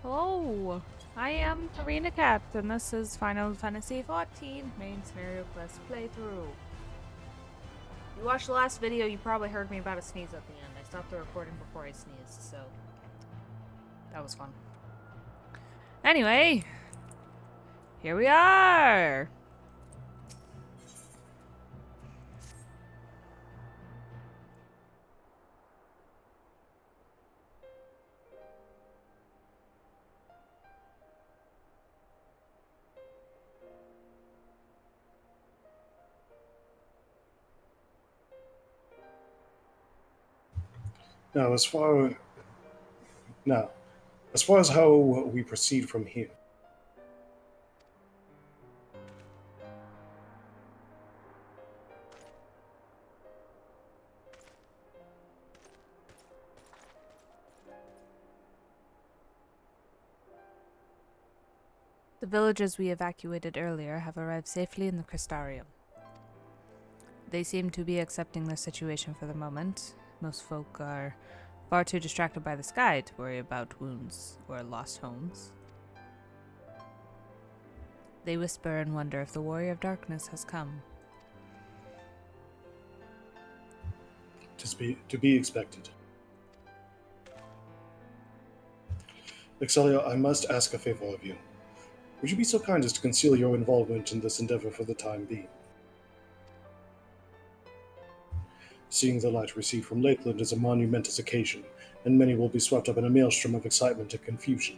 Hello, I am koreina.kat, and this is Final Fantasy XIV main scenario quest playthrough. You watched the last video, you probably heard me about a sneeze at the end. I stopped the recording before I sneezed, so that was fun. Anyway, here we are! Now, as far as how we proceed from here, The villages we evacuated earlier have arrived safely in the Crystarium. They seem to be accepting their situation for the moment. Most folk are far too distracted by the sky to worry about wounds or lost homes. They whisper and wonder if the Warrior of Darkness has come. to be expected. Excelia, I must ask a favor of you. Would you be so kind as to conceal your involvement in this endeavor for the time being? Seeing the light recede from Lakeland is a monumentous occasion, and many will be swept up in a maelstrom of excitement and confusion.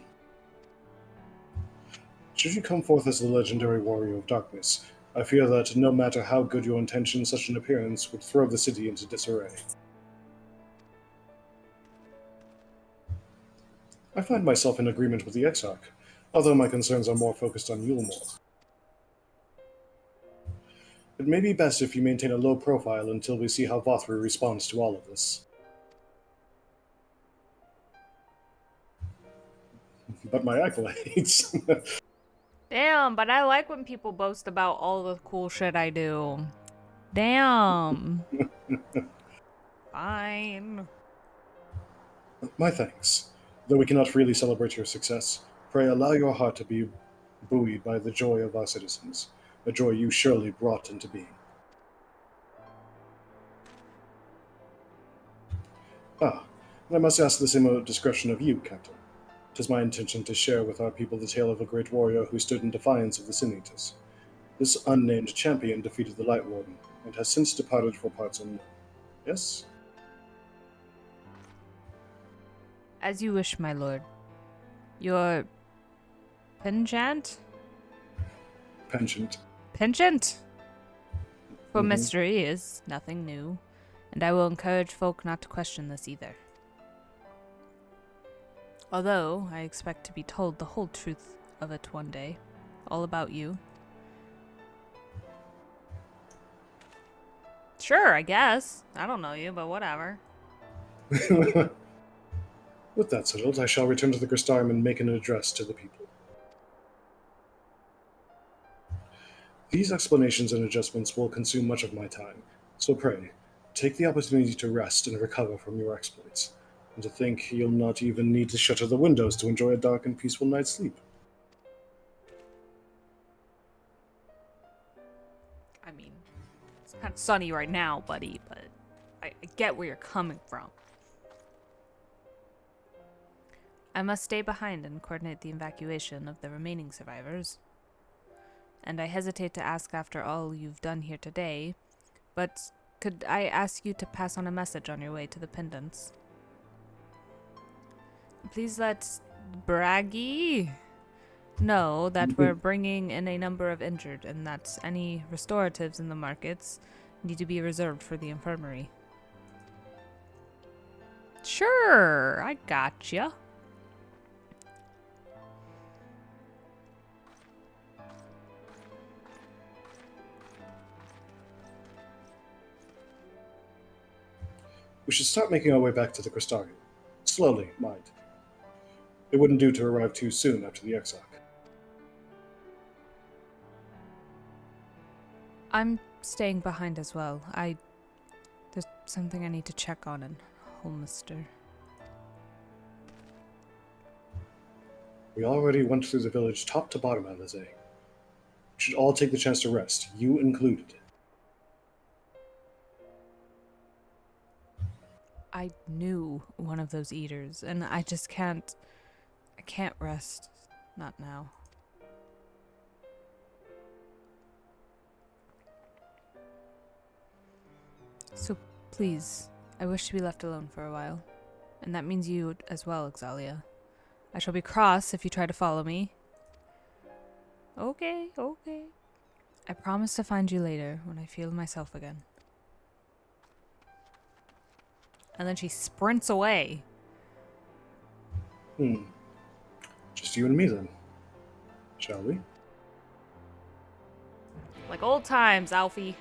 Should you come forth as the legendary Warrior of Darkness, I fear that no matter how good your intentions, such an appearance would throw the city into disarray. I find myself in agreement with the Exarch, although my concerns are more focused on Yulmore. It may be best if you maintain a low profile until we see how Vothri responds to all of this. But my accolades. Damn, but I like when people boast about all the cool shit I do. Damn. Fine. My thanks. Though we cannot freely celebrate your success, pray allow your heart to be buoyed by the joy of our citizens, a joy you surely brought into being. And I must ask the same discretion of you, Captain. It is my intention to share with our people the tale of a great warrior who stood in defiance of the Sinitas. This unnamed champion defeated the Light Warden, and has since departed for parts unknown. Yes? As you wish, my lord. Your penchant? Penchant. Penchant? For mystery is nothing new, and I will encourage folk not to question this either. Although I expect to be told the whole truth of it one day, all about you. Sure, I guess. I don't know you, but whatever. With that settled, I shall return to the Crystarium and make an address to the people. These explanations and adjustments will consume much of my time, so pray, take the opportunity to rest and recover from your exploits, and to think you'll not even need to shutter the windows to enjoy a dark and peaceful night's sleep. I mean, it's kind of sunny right now, buddy, but I get where you're coming from. I must stay behind and coordinate the evacuation of the remaining survivors. And I hesitate to ask after all you've done here today, but could I ask you to pass on a message on your way to the pendants? Please let Braggy know that we're bringing in a number of injured and that any restoratives in the markets need to be reserved for the infirmary. Sure, I gotcha. We should start making our way back to the Crystarium. Slowly, mind. It wouldn't do to arrive too soon after the Exarch. I'm staying behind as well. There's something I need to check on in Holmister. We already went through the village top to bottom, Alize. We should all take the chance to rest, you included. I knew one of those eaters, and I just can't... I can't rest. Not now. So, please, I wish to be left alone for a while. And that means you as well, Xaeus. I shall be cross if you try to follow me. Okay, okay. I promise to find you later when I feel myself again. And then she sprints away. Just you and me then. Shall we? Like old times, Alfie.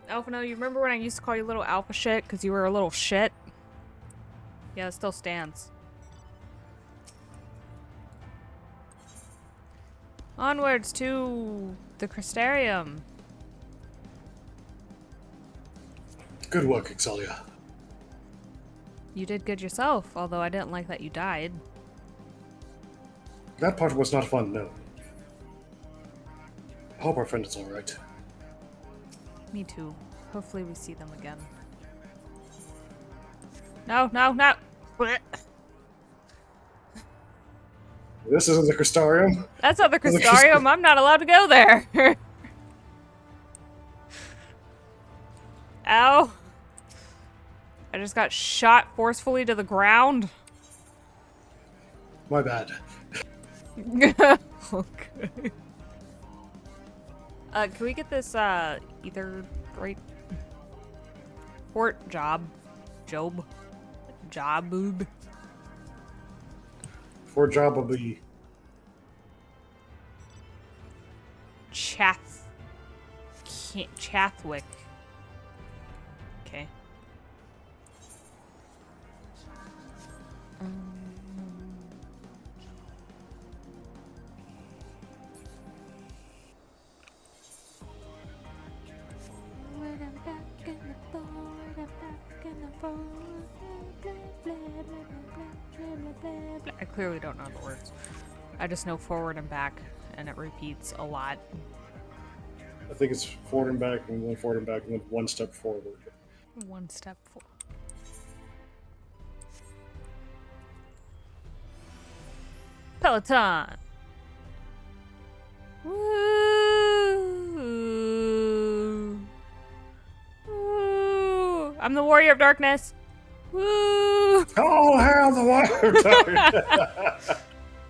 Alphino, you remember when I used to call you little alpha shit because you were a little shit? Yeah, it still stands. Onwards to the Crystarium. Good work, Xaeus. You did good yourself, although I didn't like that you died. That part was not fun, no. I hope our friend is alright. Me too. Hopefully we see them again. No, no, no! This isn't the Crystarium. That's not the Crystarium. I'm not allowed to go there. Ow. I just got shot forcefully to the ground. My bad. Okay. Can we get this, ether right? Fort Joboob. For job will be Chathwick. Okay. I clearly don't know the words. I just know forward and back, and it repeats a lot. I think it's forward and back, and then forward and back, and then one step forward. One step forward. Peloton! Woo! Woo! I'm the warrior of darkness! Woo! Oh, hell, the water!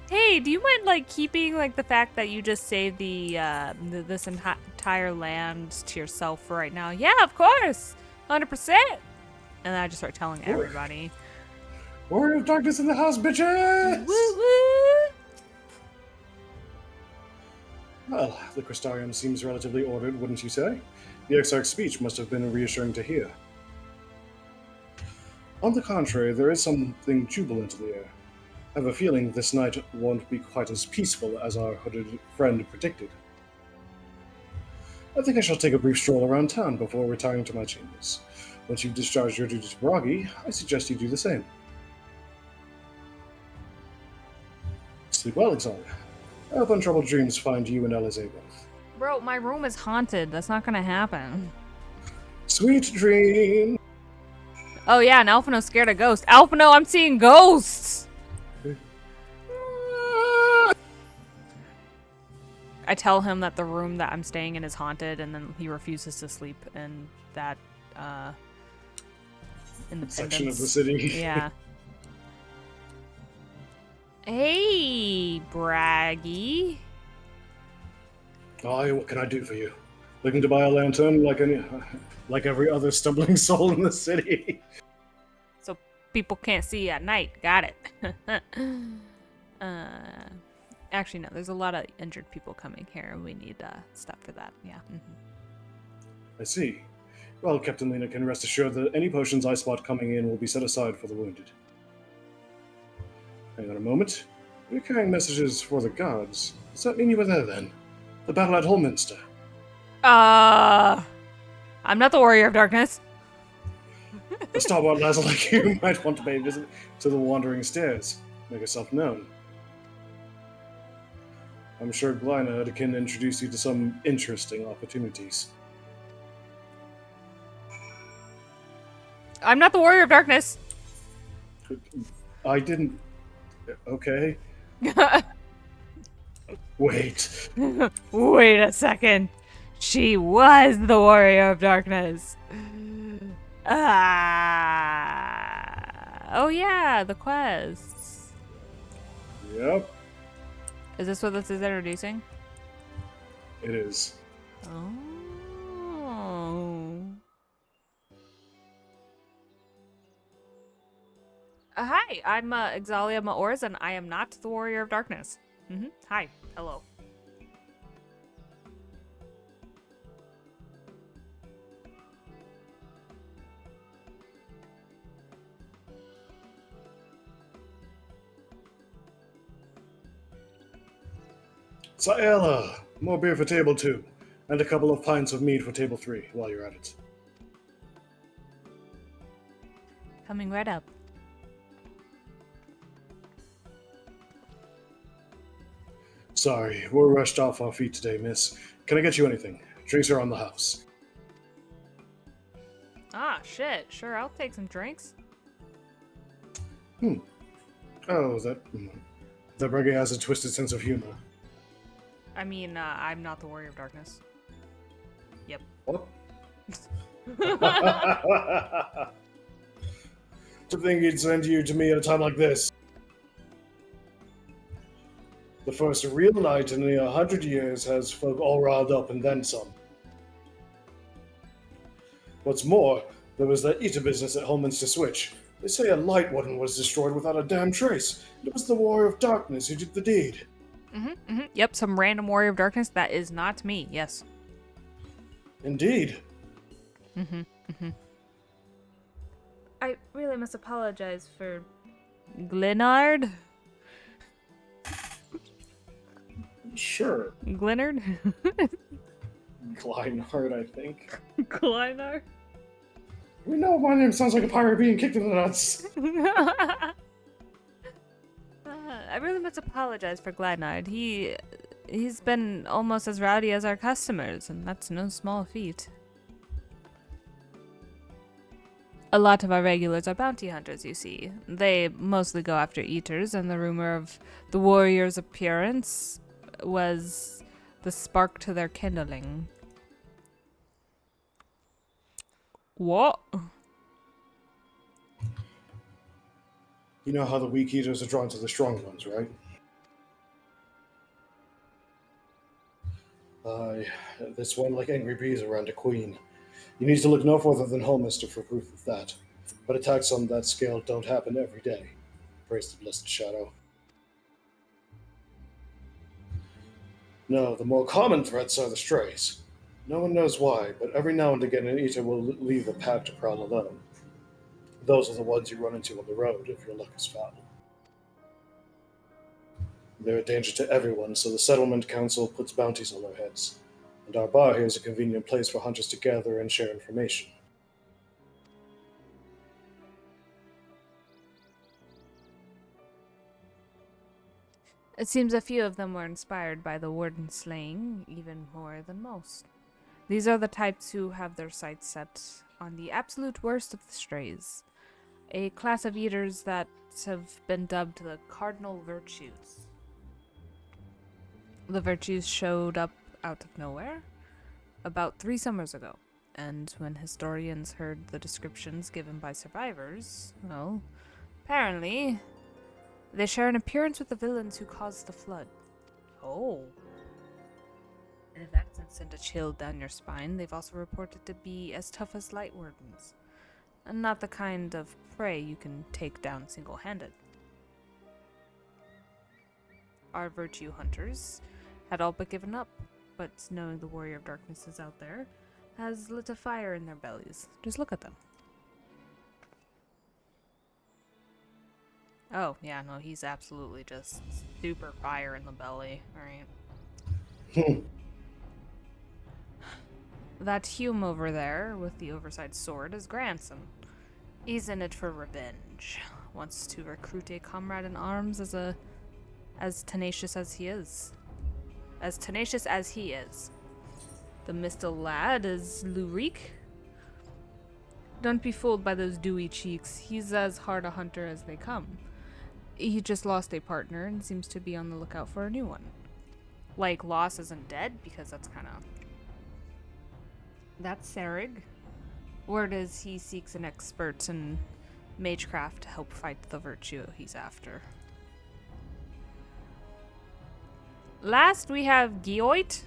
Hey, do you mind, like, keeping, like, the fact that you just saved this entire land to yourself for right now? Yeah, of course! 100%! And then I just start telling everybody. Warrior of darkness in the house, bitches! Woo woo! Well, the Crystarium seems relatively ordered, wouldn't you say? The Exarch's speech must have been reassuring to hear. On the contrary, there is something jubilant in the air. I have a feeling this night won't be quite as peaceful as our hooded friend predicted. I think I shall take a brief stroll around town before retiring to my chambers. Once you've discharged your duty to Bragi, I suggest you do the same. Sleep well, Xaeus. I hope untroubled dreams find you and Alize both. Bro, my room is haunted. That's not gonna happen. Sweet dream! Oh yeah, and Alphino's scared of ghosts. Alphino, I'm seeing ghosts! I tell him that the room that I'm staying in is haunted, and then he refuses to sleep in that, section of the city. Yeah. Hey, Braggy. Oh, what can I do for you? Looking to buy a lantern like every other stumbling soul in the city? So people can't see at night. Got it. Actually, no. There's a lot of injured people coming here, and we need stuff for that. Yeah. I see. Well, Captain Lena can rest assured that any potions I spot coming in will be set aside for the wounded. Hang on a moment. You're carrying messages for the gods. Does that mean you were there then? The battle at Holminster? I'm not the warrior of darkness. A stalwart lass like you might want to pay a visit to the Wandering Stairs. Make yourself known. I'm sure Glyna can introduce you to some interesting opportunities. I'm not the Warrior of Darkness. I didn't. Okay. Wait. Wait a second. She was the Warrior of Darkness. Oh yeah, the quests. Yep, Is this what this is introducing? it is. Oh. Hi, I'm Xalia Maors, and I am not the Warrior of Darkness. Hi, hello. Saela, more beer for table 2, and a couple of pints of mead for table 3 while you're at it. Coming right up. Sorry, we're rushed off our feet today, miss. Can I get you anything? Drinks are on the house. Ah, shit. Sure, I'll take some drinks. Oh, that reggae has a twisted sense of humor. I mean, I'm not the Warrior of Darkness. Yep. What? To think he'd send you to me at a time like this. The first real night in 100 years has folk all riled up and then some. What's more, there was that eater business at Holminster Switch. They say a light one was destroyed without a damn trace. It was the Warrior of Darkness who did the deed. Yep, some random Warrior of Darkness. That is not me, yes. Indeed. I really must apologize for Glenard. Sure. Glenard? Kleinhardt, I think. Glenard? We know my name sounds like a pirate being kicked in the nuts. I really must apologize for Glenard. He's been almost as rowdy as our customers, and that's no small feat. A lot of our regulars are bounty hunters, you see. They mostly go after eaters, and the rumor of the warrior's appearance was the spark to their kindling. What? You know how the weak eaters are drawn to the strong ones, right? This one like angry bees around a queen. You need to look no further than Holmister for proof of that. But attacks on that scale don't happen every day. Praise the blessed shadow. No, the more common threats are the strays. No one knows why, but every now and again an eater will leave a pack to prowl alone. Those are the ones you run into on the road if your luck is foul. They're a danger to everyone, so the settlement council puts bounties on their heads. And our bar here is a convenient place for hunters to gather and share information. It seems a few of them were inspired by the warden slaying, even more than most. These are the types who have their sights set on the absolute worst of the strays, a class of eaters that have been dubbed the cardinal virtues. The virtues showed up out of nowhere about 3 summers ago, and when historians heard the descriptions given by survivors, well, apparently they share an appearance with the villains who caused the flood. Oh. And if that doesn't send a chill down your spine, they've also reported to be as tough as light wardens, and not the kind of prey you can take down single-handed. Our virtue hunters had all but given up, but knowing the Warrior of Darkness is out there has lit a fire in their bellies. Just look at them. Oh, yeah, no, he's absolutely just super fire in the belly, right? That Hume over there with the oversized sword is Granson. He's in it for revenge. Wants to recruit a comrade in arms as tenacious as he is. As tenacious as he is. The Mistle lad is Lurik. Don't be fooled by those dewy cheeks. He's as hard a hunter as they come. He just lost a partner and seems to be on the lookout for a new one. Like, loss isn't dead, because that's kind of... That's Serig. Word is he seeks an expert in magecraft to help fight the virtue he's after. Last, we have Gioit.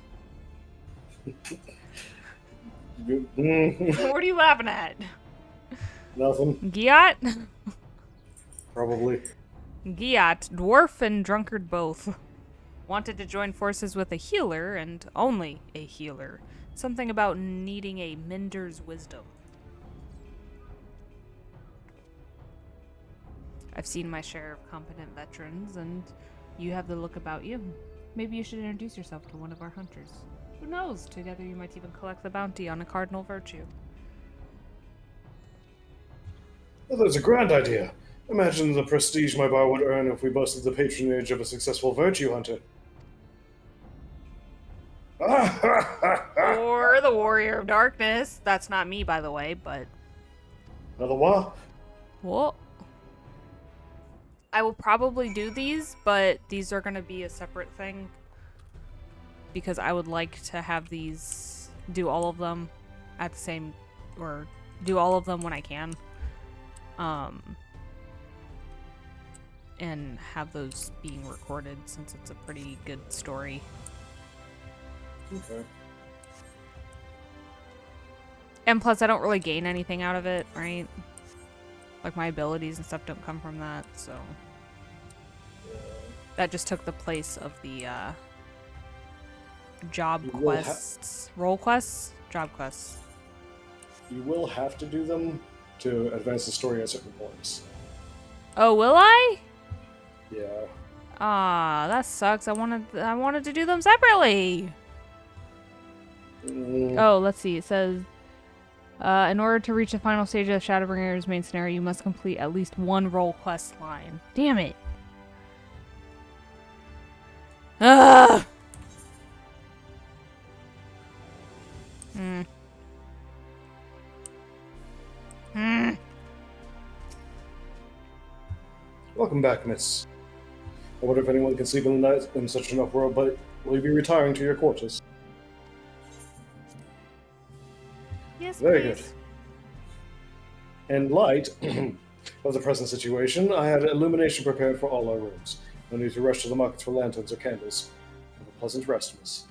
What are you laughing at? Nothing. Giat? Probably. Giat, dwarf and drunkard both. Wanted to join forces with a healer, and only a healer. Something about needing a mender's wisdom. I've seen my share of competent veterans, and you have the look about you. Maybe you should introduce yourself to one of our hunters. Who knows? Together you might even collect the bounty on a cardinal virtue. Well, that's a grand idea. Imagine the prestige my bar would earn if we boasted the patronage of a successful virtue hunter. Or the Warrior of Darkness. That's not me, by the way, but... Another what? Well, I will probably do these, but these are going to be a separate thing. Because I would like to have these... do all of them at the same... or do all of them when I can. And have those being recorded, since it's a pretty good story. Okay. And plus, I don't really gain anything out of it, right? Like, my abilities and stuff don't come from that, so... That just took the place of the, job quests. Role quests? Job quests. You will have to do them to advance the story at certain points. Oh, will I? Yeah. Ah, that sucks. I wanted to do them separately. Oh, let's see. It says, in order to reach the final stage of Shadowbringer's main scenario, you must complete at least one role quest line. Damn it. Ah. Welcome back, miss. I wonder if anyone can sleep in the night in such an uproar, but will you be retiring to your quarters? Yes, Very please. good. In light of the present situation, I had illumination prepared for all our rooms. No need to rush to the markets for lanterns or candles. Have a pleasant rest, miss.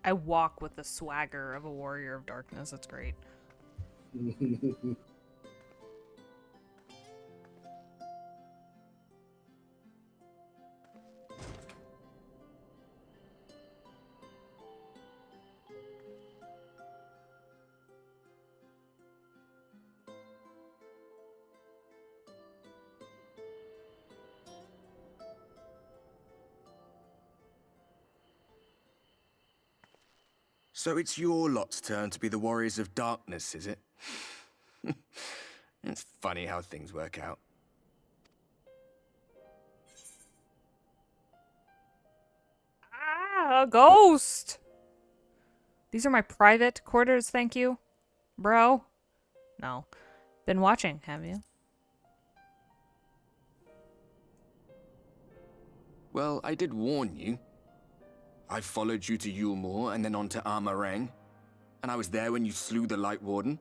I walk with the swagger of a warrior of darkness. That's great. So it's your lot's turn to be the Warriors of Darkness, is it? It's funny how things work out. Ah, a ghost! These are my private quarters, thank you. Bro. No. Been watching, have you? Well, I did warn you. I followed you to Yulmore and then on to Armarang. And I was there when you slew the Light Warden.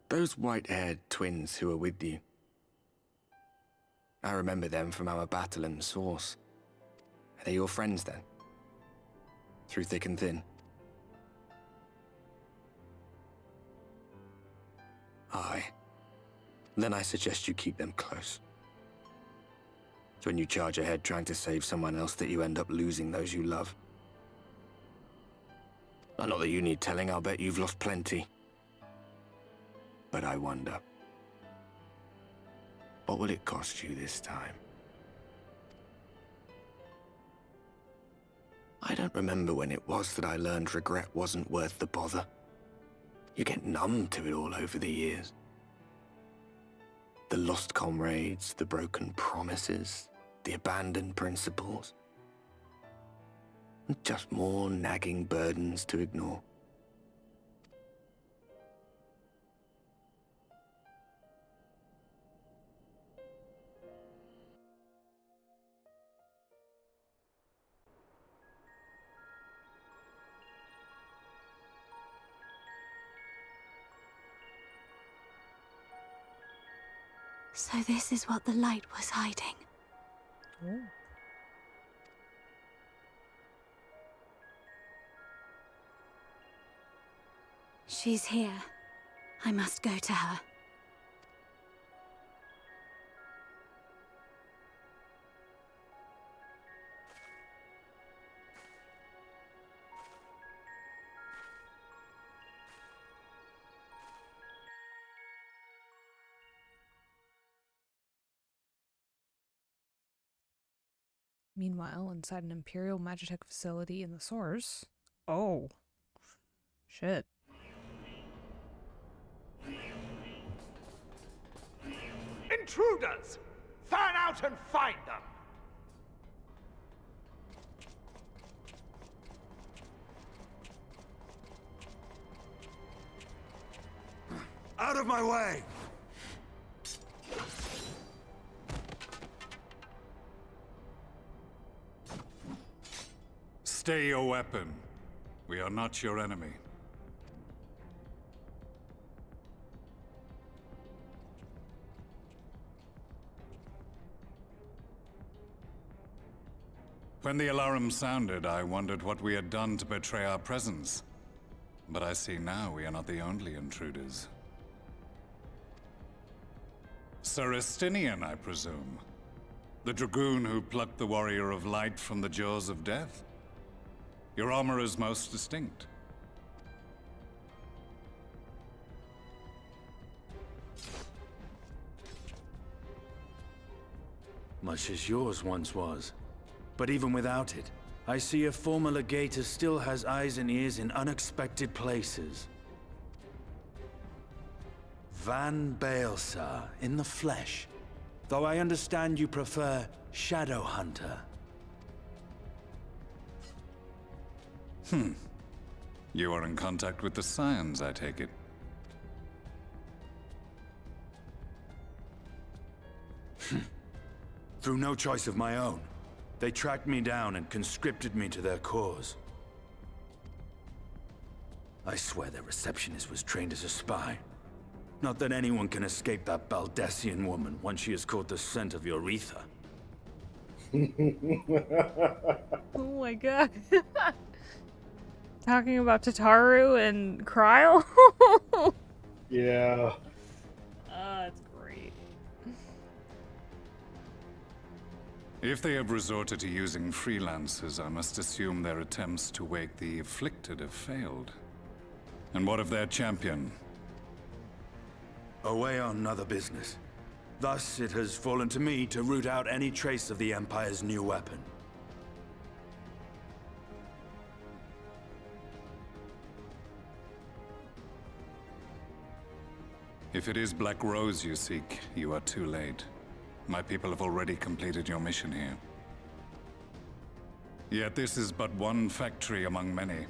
Those white-haired twins who were with you. I remember them from our battle in the Source. Are they your friends then? Through thick and thin? Aye. Then I suggest you keep them close. It's when you charge ahead trying to save someone else that you end up losing those you love. Not that you need telling, I'll bet you've lost plenty. But I wonder, what will it cost you this time? I don't remember when it was that I learned regret wasn't worth the bother. You get numb to it all over the years. The lost comrades, the broken promises, the abandoned principles. Just more nagging burdens to ignore. So this is what the light was hiding. Oh. She's here. I must go to her. Meanwhile, inside an Imperial Magitech facility in the source. Oh. Shit. Intruders! Fan out and find them! Out of my way! Stay your weapon. We are not your enemy. When the alarm sounded, I wondered what we had done to betray our presence. But I see now we are not the only intruders. Sir Estinian, I presume. The dragoon who plucked the Warrior of Light from the jaws of death. Your armor is most distinct. Much as yours once was. But even without it, I see a former legatus still has eyes and ears in unexpected places. Van Baelsar, in the flesh. Though I understand you prefer Shadow Hunter. You are in contact with the Scions, I take it. Through no choice of my own. They tracked me down and conscripted me to their cause. I swear their receptionist was trained as a spy. Not that anyone can escape that Baldessian woman once she has caught the scent of your ether. Oh my god. Talking about Tataru and Kryle? Yeah. That's great. If they have resorted to using freelancers, I must assume their attempts to wake the afflicted have failed. And what of their champion? Away on other business. Thus, it has fallen to me to root out any trace of the Empire's new weapon. If it is Black Rose you seek, you are too late. My people have already completed your mission here. Yet this is but one factory among many.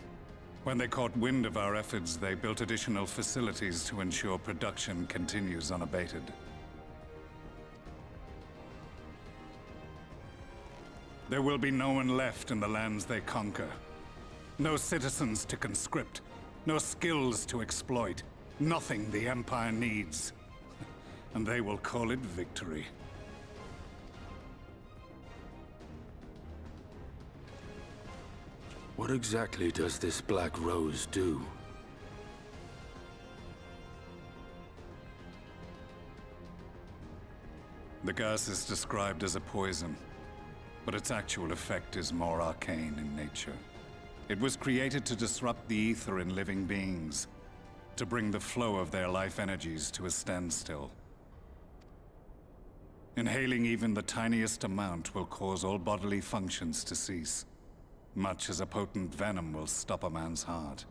When they caught wind of our efforts, they built additional facilities to ensure production continues unabated. There will be no one left in the lands they conquer. No citizens to conscript. No skills to exploit. Nothing the Empire needs. And they will call it victory. What exactly does this Black Rose do? The gas is described as a poison, but its actual effect is more arcane in nature. It was created to disrupt the ether in living beings, to bring the flow of their life energies to a standstill. Inhaling even the tiniest amount will cause all bodily functions to cease, much as a potent venom will stop a man's heart.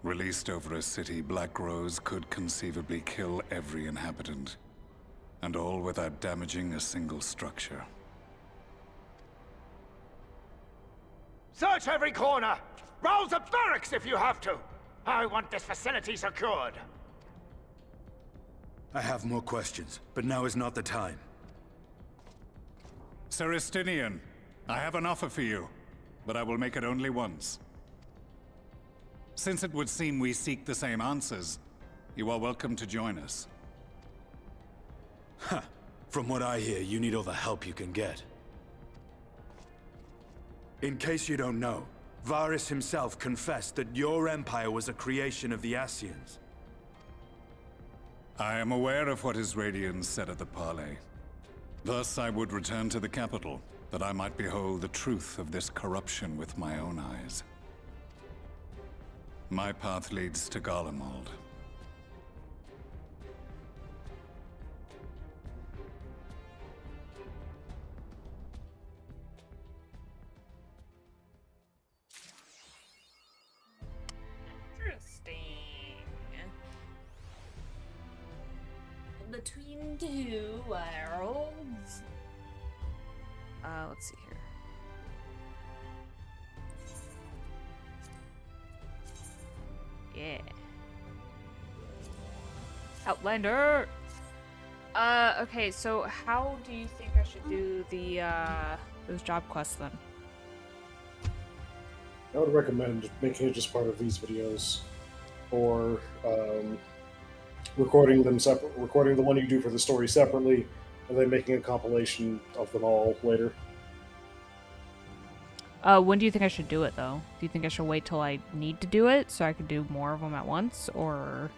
Released over a city, Black Rose could conceivably kill every inhabitant, and all without damaging a single structure. Search every corner! Rouse the barracks if you have to! I want this facility secured! I have more questions, but now is not the time. Serestinian, I have an offer for you, but I will make it only once. Since it would seem we seek the same answers, you are welcome to join us. Ha! From what I hear, you need all the help you can get. In case you don't know, Varys himself confessed that your empire was a creation of the Ascians. I am aware of what his Radiance said at the parley. Thus I would return to the capital, that I might behold the truth of this corruption with my own eyes. My path leads to Garlemald. Interesting. Between two worlds. Let's see here. Yeah. Outlander! Okay, so how do you think I should do the, those job quests then? I would recommend making it just part of these videos, or recording them separate, recording the one you do for the story separately, and then making a compilation of them all later. When do you think I should do it, though? Do you think I should wait till I need to do it so I could do more of them at once, or?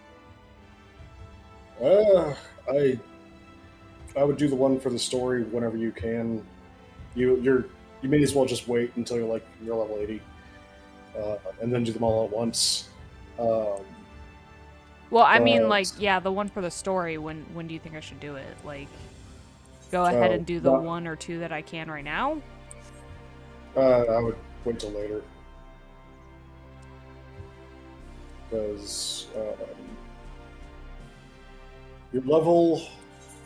I would do the one for the story whenever you can. You may as well just wait until you're level 80, and then do them all at once. Well, I mean, like, yeah, the one for the story. When do you think I should do it? Like, go ahead and do the one or two that I can right now. I would wait till later, because your level,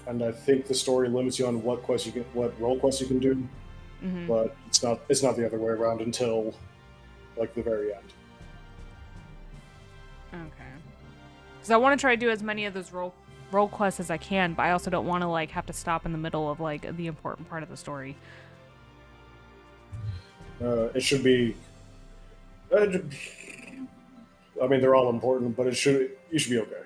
and I think the story limits you on what role quests you can do, Mm-hmm. but it's not the other way around until like the very end. Okay. Because I want to try to do as many of those role quests as I can, but I also don't want to like have to stop in the middle of like the important part of the story. It should be. I mean, they're all important, but you should be okay.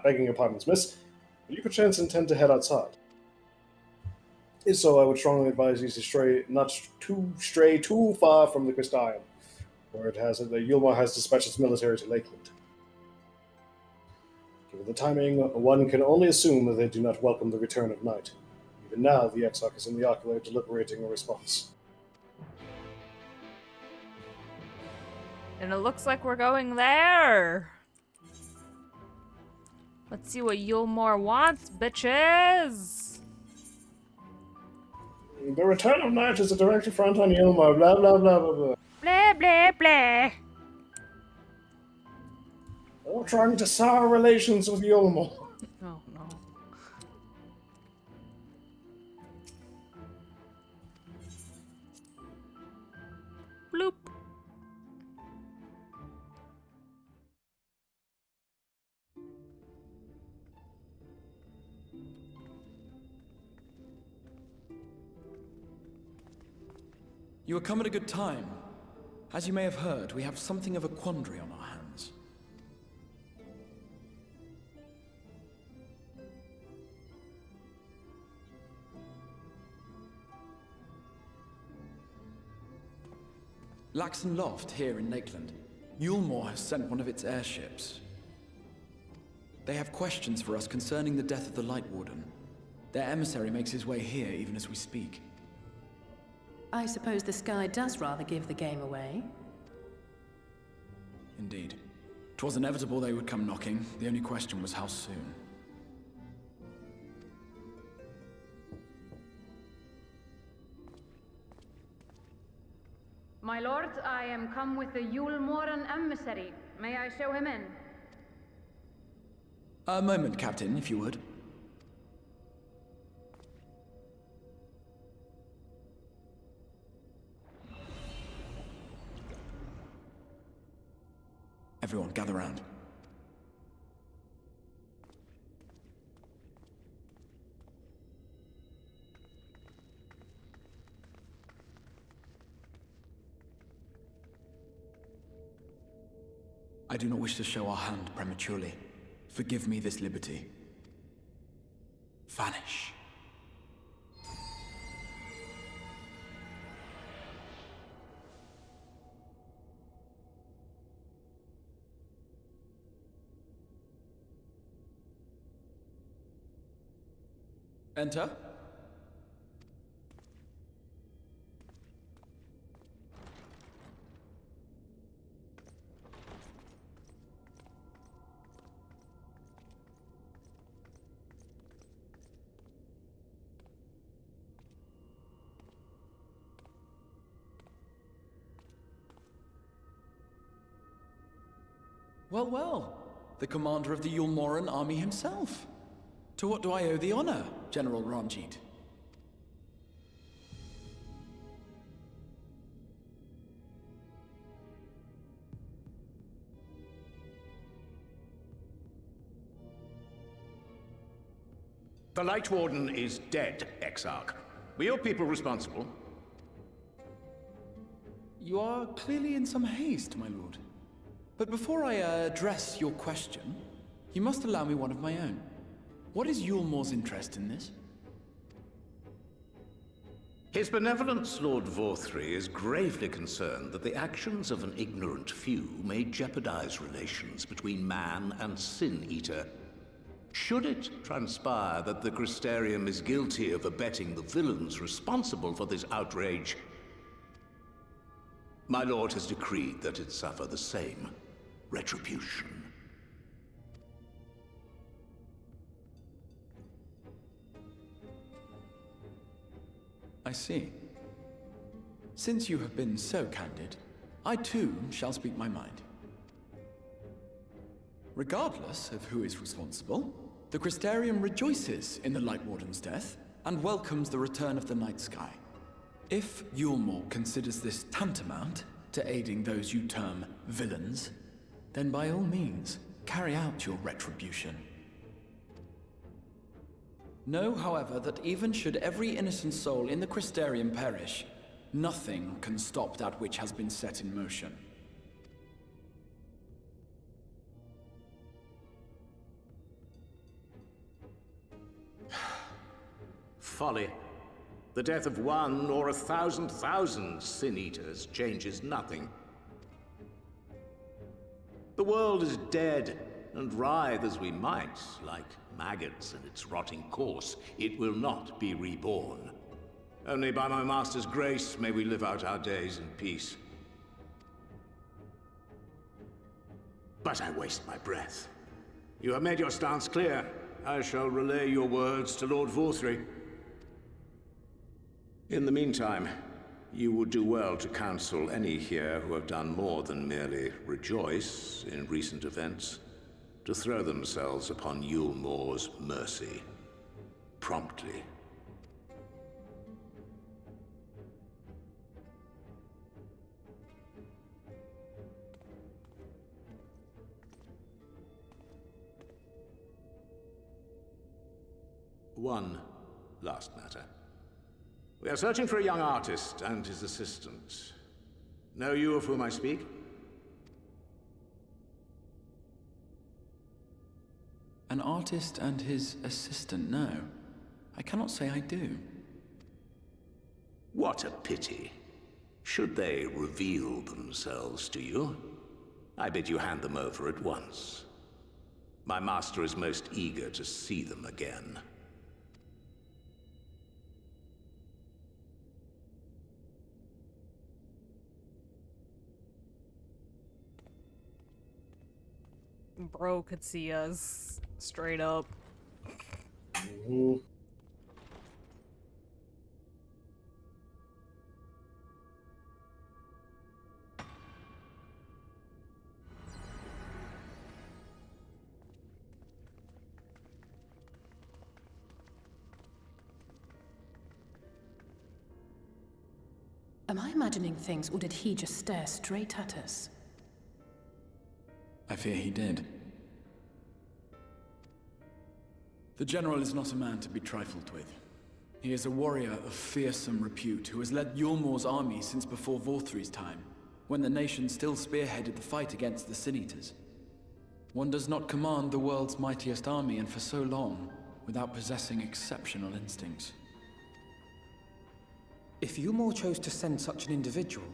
Begging your pardons, miss. Do you perchance intend to head outside? If so, I would strongly advise you to not to stray too far from the Crystarium, where the Yulmar has dispatched its military to Lakeland. Given the timing, one can only assume that they do not welcome the return of night. Even now, the Exarch is in the Ocular deliberating a response. And it looks like we're going there. Let's see what Yulmore wants, bitches. The return of night is a direct affront on Yulmar, blah blah blah blah blah. Blah, blah, blah. Or trying to sour relations with Yulmar. Oh, no. Bloop. You have come at a good time. As you may have heard, we have something of a quandary on our hands. Laxon Loft here in Lakeland. Yulmore has sent one of its airships. They have questions for us concerning the death of the Light Warden. Their emissary makes his way here even as we speak. I suppose the sky does rather give the game away. Indeed. 'Twas inevitable they would come knocking. The only question was how soon. My lord, I am come with the Yulmoran emissary. May I show him in? A moment, Captain, if you would. Everyone, gather round. I do not wish to show our hand prematurely. Forgive me this liberty. Vanish. Enter. Well, well. The commander of the Yulmoran army himself. To what do I owe the honor, General Ranjit? The Light Warden is dead, Exarch. Were your people responsible? You are clearly in some haste, my lord. But before I address your question, you must allow me one of my own. What is Yulmor's interest in this? His benevolence, Lord Vorthri, is gravely concerned that the actions of an ignorant few may jeopardize relations between man and Sin Eater. Should it transpire that the Crystarium is guilty of abetting the villains responsible for this outrage, my lord has decreed that it suffer the same retribution. I see. Since you have been so candid, I too shall speak my mind. Regardless of who is responsible, the Crystarium rejoices in the Light Warden's death and welcomes the return of the night sky. If Yulmor considers this tantamount to aiding those you term villains, then by all means, carry out your retribution. Know, however, that even should every innocent soul in the Crystarium perish, nothing can stop that which has been set in motion. Folly. The death of one or 1,000,000 Sin Eaters changes nothing. The world is dead, and writhe as we might, like maggots in its rotting course, it will not be reborn. Only by my master's grace may we live out our days in peace. But I waste my breath. You have made your stance clear. I shall relay your words to Lord Vorthri. In the meantime, you would do well to counsel any here who have done more than merely rejoice in recent events, to throw themselves upon Yulmor's mercy, promptly. One last matter. We are searching for a young artist and his assistant. Know you of whom I speak? An artist and his assistant, no. I cannot say I do. What a pity. Should they reveal themselves to you, I bid you hand them over at once. My master is most eager to see them again. Bro could see us straight up. Mm-hmm. Am I imagining things, or did he just stare straight at us? I fear he did. The General is not a man to be trifled with. He is a warrior of fearsome repute who has led Yulmor's army since before Vorthri's time, when the nation still spearheaded the fight against the Sin Eaters. One does not command the world's mightiest army, and for so long, without possessing exceptional instincts. If Yulmor chose to send such an individual,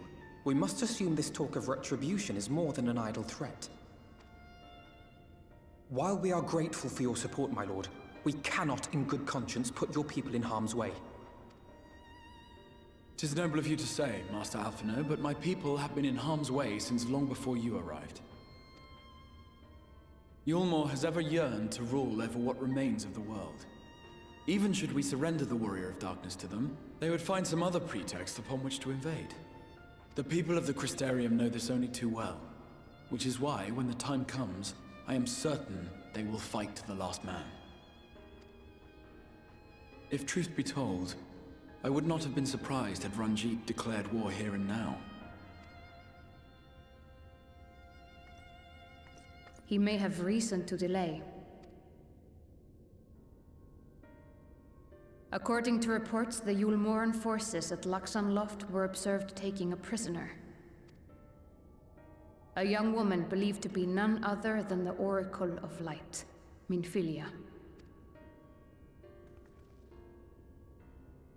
we must assume this talk of retribution is more than an idle threat. While we are grateful for your support, my lord, we cannot in good conscience put your people in harm's way. 'Tis noble of you to say, Master Alphino, but my people have been in harm's way since long before you arrived. Yulmor has ever yearned to rule over what remains of the world. Even should we surrender the Warrior of Darkness to them, they would find some other pretext upon which to invade. The people of the Crystarium know this only too well, which is why, when the time comes, I am certain they will fight to the last man. If truth be told, I would not have been surprised had Ranjit declared war here and now. He may have reason to delay. According to reports, the Yulmoran forces at Laxan Loft were observed taking a prisoner. A young woman believed to be none other than the Oracle of Light, Minfilia.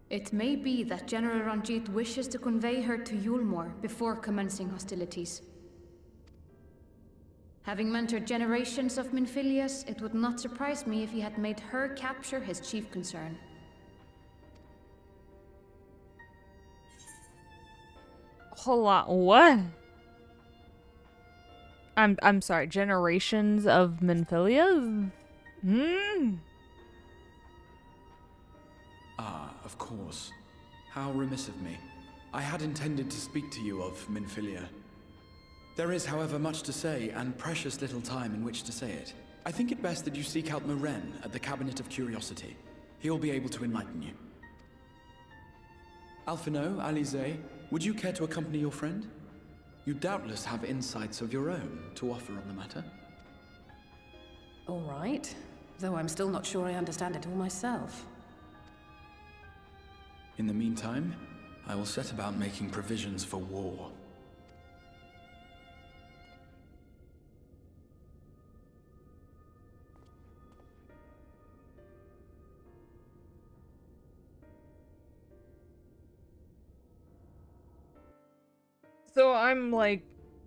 It may be that General Ranjit wishes to convey her to Yulmor before commencing hostilities. Having mentored generations of Minfilias, it would not surprise me if he had made her capture his chief concern. Hold on, what? I'm sorry, generations of Minfilias? Ah, of course. How remiss of me. I had intended to speak to you of Minfilia. There is, however, much to say, and precious little time in which to say it. I think it best that you seek out Moren at the Cabinet of Curiosity. He'll be able to enlighten you. Alphino, Alize, would you care to accompany your friend? You doubtless have insights of your own to offer on the matter. All right, though I'm still not sure I understand it all myself. In the meantime, I will set about making provisions for war. So I'm, like,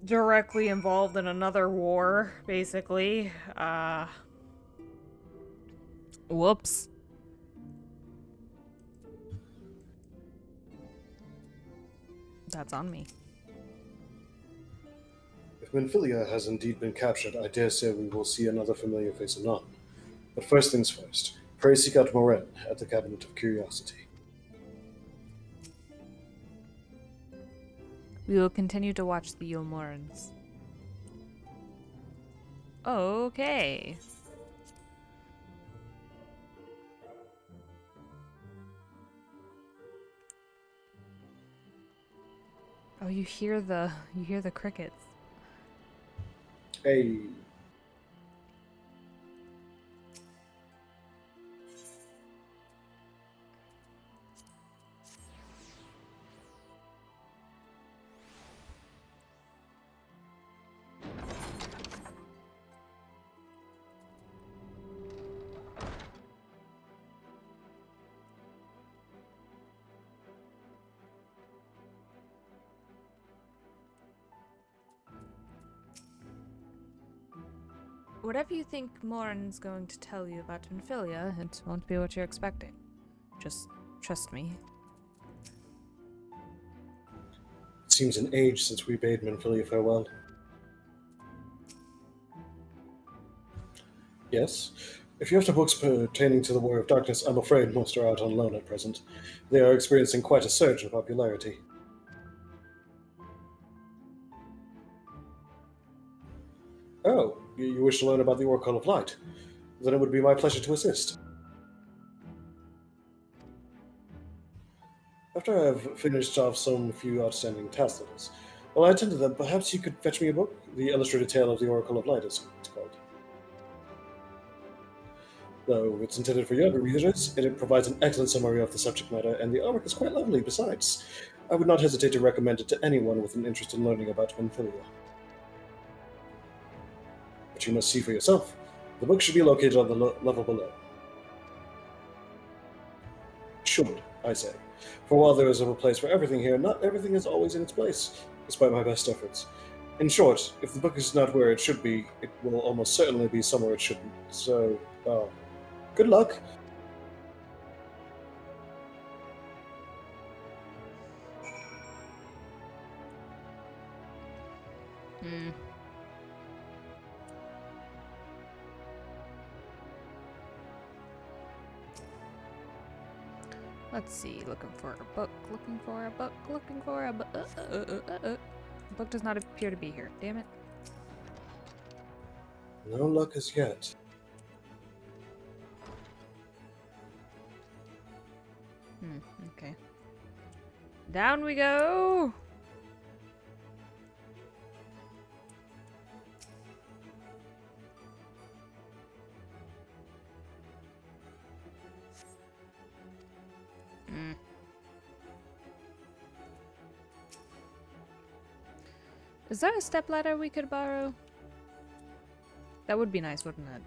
directly involved in another war, basically. Whoops. That's on me. If Minfilia has indeed been captured, I dare say we will see another familiar face anon. But first things first, pray seek out Moren at the Cabinet of Curiosity. We will continue to watch the Yulmorans. Okay. Oh, you hear the crickets. Hey. Whatever you think Morin's going to tell you about Minfilia, it won't be what you're expecting. Just trust me. It seems an age since we bade Minfilia farewell. Yes. If you're after books pertaining to the War of Darkness, I'm afraid most are out on loan at present. They are experiencing quite a surge in popularity. Oh, you wish to learn about the Oracle of Light? Then it would be my pleasure to assist. After I have finished off some few outstanding tasks, that is, well, I attended them. Perhaps you could fetch me a book? The Illustrated Tale of the Oracle of Light is it's called. Though it's intended for younger readers, it provides an excellent summary of the subject matter, and the artwork is quite lovely besides. I would not hesitate to recommend it to anyone with an interest in learning about Minfilia. But you must see for yourself. The book should be located on the level below. Should, I say. For while there is a place for everything here, not everything is always in its place, despite my best efforts. In short, if the book is not where it should be, it will almost certainly be somewhere it shouldn't. So, good luck. Let's see, looking for a book, looking for a book, looking for a book. The book does not appear to be here, damn it. No luck as yet. Okay. Down we go! Is there a stepladder we could borrow? That would be nice, wouldn't it?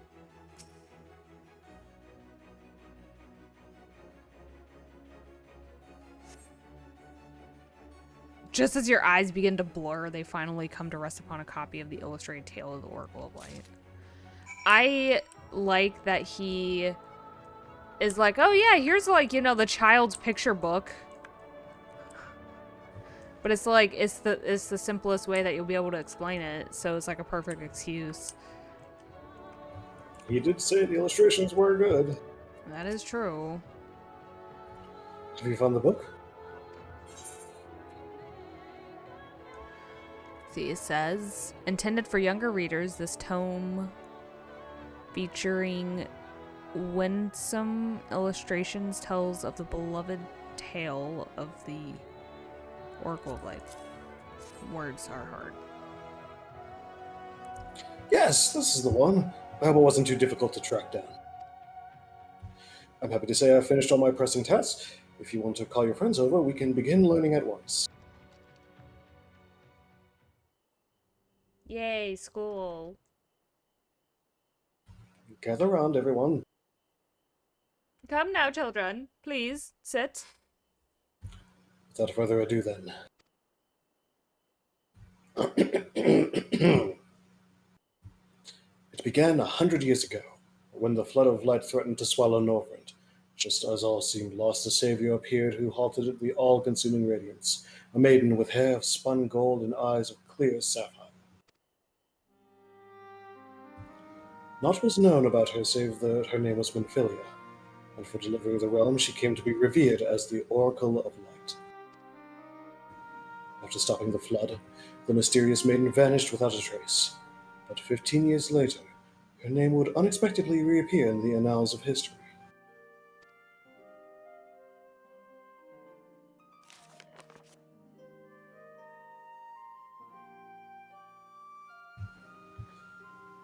Just as your eyes begin to blur, they finally come to rest upon a copy of the Illustrated Tale of the Oracle of Light. I like that he is like, oh yeah, here's like, you know, the child's picture book. But it's like, it's the simplest way that you'll be able to explain it, so it's like a perfect excuse. He did say the illustrations were good. That is true. Have you found the book? See, it says, intended for younger readers, this tome featuring winsome illustrations tells of the beloved tale of the Oracle of Light. Words are hard. Yes, this is the one. I hope it wasn't too difficult to track down. I'm happy to say I've finished all my pressing tasks. If you want to call your friends over, we can begin learning at once. Yay, school. Gather round, everyone. Come now, children. Please, sit. Without further ado, then. It began 100 years ago, when the flood of light threatened to swallow Norvrend. Just as all seemed lost, a savior appeared who halted the all-consuming radiance, a maiden with hair of spun gold and eyes of clear sapphire. Naught was known about her save that her name was Minfilia, and for delivering the realm she came to be revered as the Oracle of Light. After stopping the flood, the mysterious maiden vanished without a trace, but 15 years later, her name would unexpectedly reappear in the annals of history.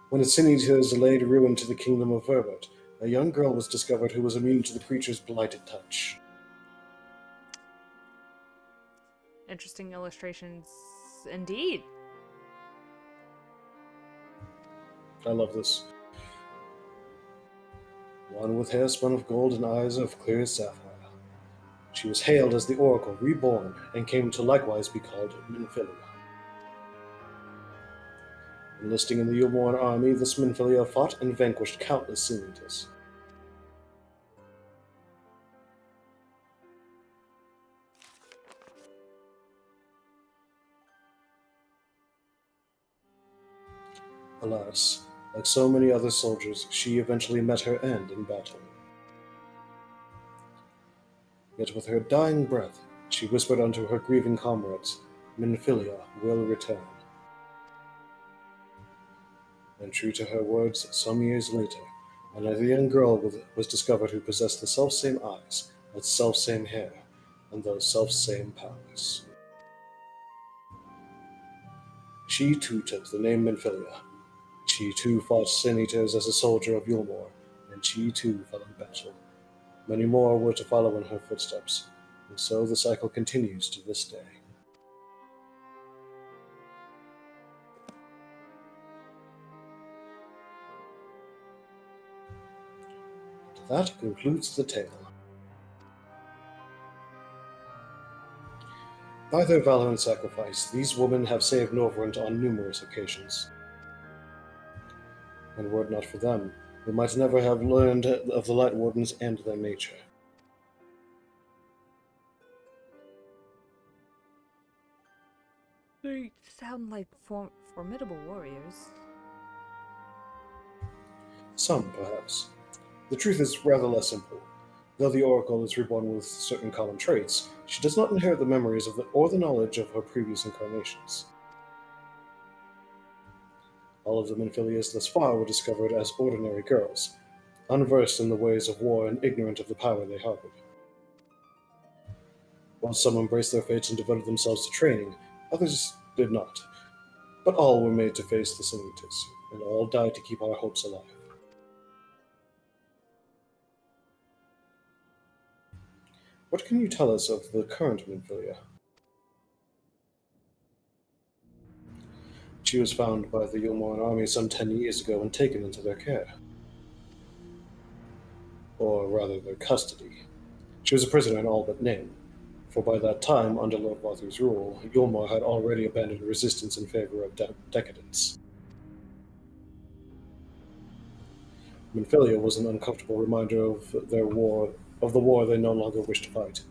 When its Sin Eaters laid ruin to the kingdom of Verbert, a young girl was discovered who was immune to the creature's blighted touch. Interesting illustrations indeed. I love this. One with hair spun of gold and eyes of clear sapphire. She was hailed as the Oracle reborn, and came to likewise be called Minfilia. Enlisting in the Yulmoran army, this Minfilia fought and vanquished countless Sin Eaters. Alas, like so many other soldiers, she eventually met her end in battle. Yet with her dying breath, she whispered unto her grieving comrades, Minfilia will return. And true to her words, some years later, another young girl was discovered who possessed the selfsame eyes, that selfsame hair, and those selfsame powers. She too took the name Minfilia. She too fought Sin Eaters as a soldier of Yulmore, and she too fell in battle. Many more were to follow in her footsteps, and so the cycle continues to this day. That concludes the tale. By their valor and sacrifice, these women have saved Norvrent on numerous occasions. And were it not for them, we might never have learned of the Light Wardens and their nature. They sound like formidable warriors. Some, perhaps. The truth is rather less simple. Though the Oracle is reborn with certain common traits, she does not inherit the memories or the knowledge of her previous incarnations. All of the Minfilias thus far were discovered as ordinary girls, unversed in the ways of war and ignorant of the power they harbored. While some embraced their fates and devoted themselves to training, others did not. But all were made to face the Sin Eaters, and all died to keep our hopes alive. What can you tell us of the current Minfilia? She was found by the Yulmoran army some 10 years ago and taken into their care. Or rather, their custody. She was a prisoner in all but name, for by that time, under Lord Varthu's rule, Yulmar had already abandoned resistance in favor of decadence. Minfilia was an uncomfortable reminder of the war they no longer wished to fight,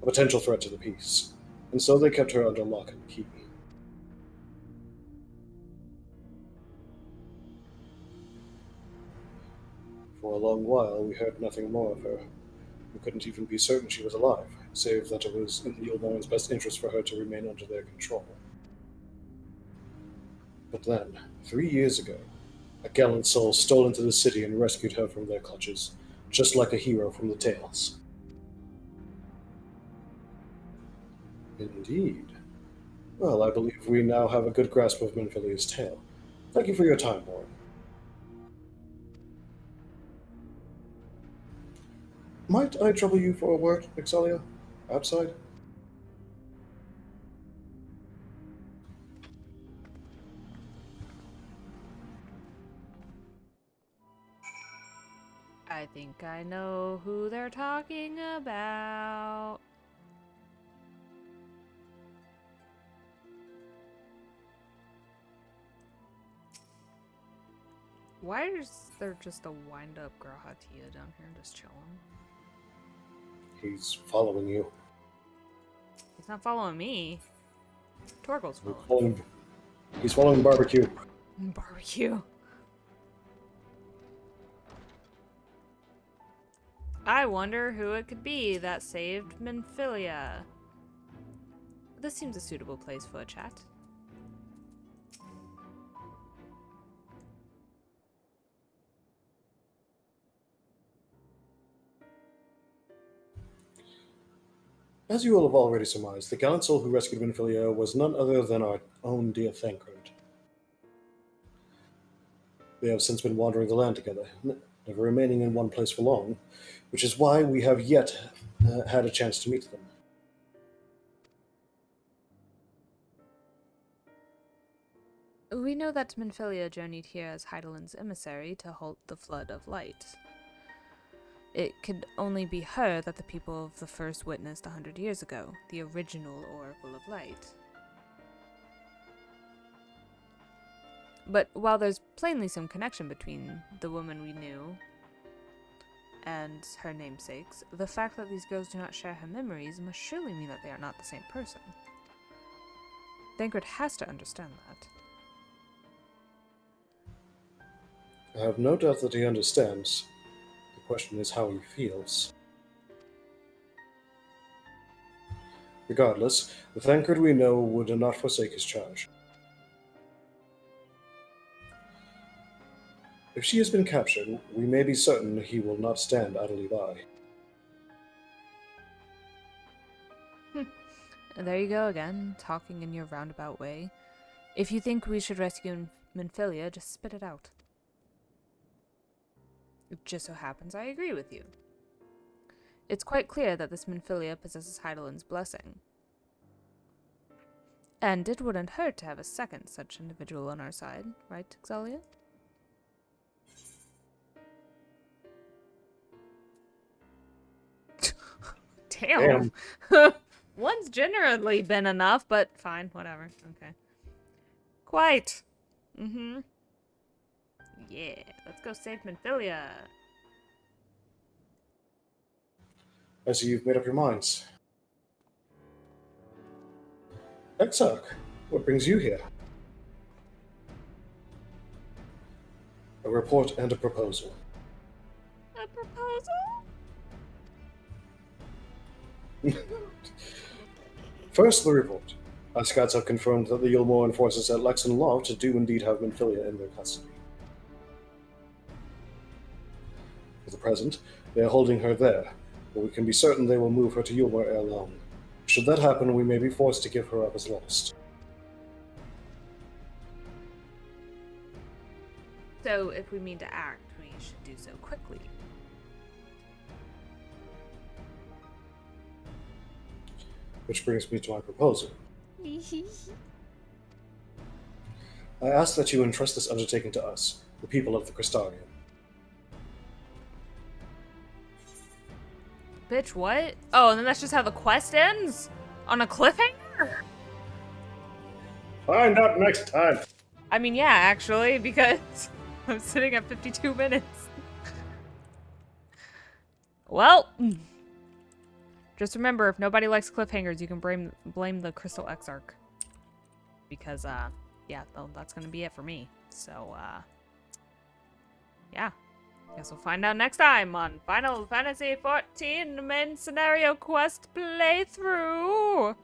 a potential threat to the peace, and so they kept her under lock and key. For a long while, we heard nothing more of her. We couldn't even be certain she was alive, save that it was in the Yulmoran's best interest for her to remain under their control. But then, 3 years ago, a gallant soul stole into the city and rescued her from their clutches, just like a hero from the tales. Indeed. Well, I believe we now have a good grasp of Minfilia's tale. Thank you for your time, Warren. Might I trouble you for a word, Exalia? Outside? I think I know who they're talking about. Why is there just a wind-up Grahatia down here just chilling? He's following you. He's not following me. Torgal's following. He's following Barbecue. Barbecue. I wonder who it could be that saved Minfilia. This seems a suitable place for a chat. As you will have already surmised, the gallant soul who rescued Minfilia was none other than our own dear Thancred. They have since been wandering the land together, never remaining in one place for long, which is why we have yet had a chance to meet them. We know that Minfilia journeyed here as Heidelin's emissary to halt the Flood of Light. It could only be her that the people of the first witnessed 100 years ago, the original Oracle of Light. But while there's plainly some connection between the woman we knew and her namesakes, the fact that these girls do not share her memories must surely mean that they are not the same person. Thancred has to understand that. I have no doubt that he understands. The question is how he feels. Regardless, the Thancred we know would not forsake his charge. If she has been captured, we may be certain he will not stand idly by. There you go again, talking in your roundabout way. If you think we should rescue Minfilia, just spit it out. It just so happens I agree with you. It's quite clear that this Minfilia possesses Heidelin's blessing. And it wouldn't hurt to have a second such individual on our side, right, Xaeus? Damn. One's generally been enough, but fine, whatever. Okay. Quite. Mm-hmm. Yeah, let's go save Minfilia. I see you've made up your minds. Exarch, what brings you here? A report and a proposal. A proposal? First, the report. Our scouts have confirmed that the Yulmoran forces at Lexan Loft do indeed have Minfilia in their custody. For the present, they are holding her there, but we can be certain they will move her to Yulmar ere long. Should that happen, we may be forced to give her up as lost. So, if we mean to act, we should do so quickly. Which brings me to my proposal. I ask that you entrust this undertaking to us, the people of the Crystarium. Bitch, what? Oh, and then that's just how the quest ends? On a cliffhanger? Find out next time! I mean, yeah, actually, because I'm sitting at 52 minutes. Well, just remember, if nobody likes cliffhangers, you can blame the Crystal Exarch. Because, yeah, that's gonna be it for me. So, yeah. Guess we'll find out next time on Final Fantasy XIV main scenario quest playthrough.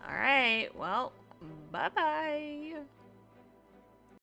Alright, well, bye-bye.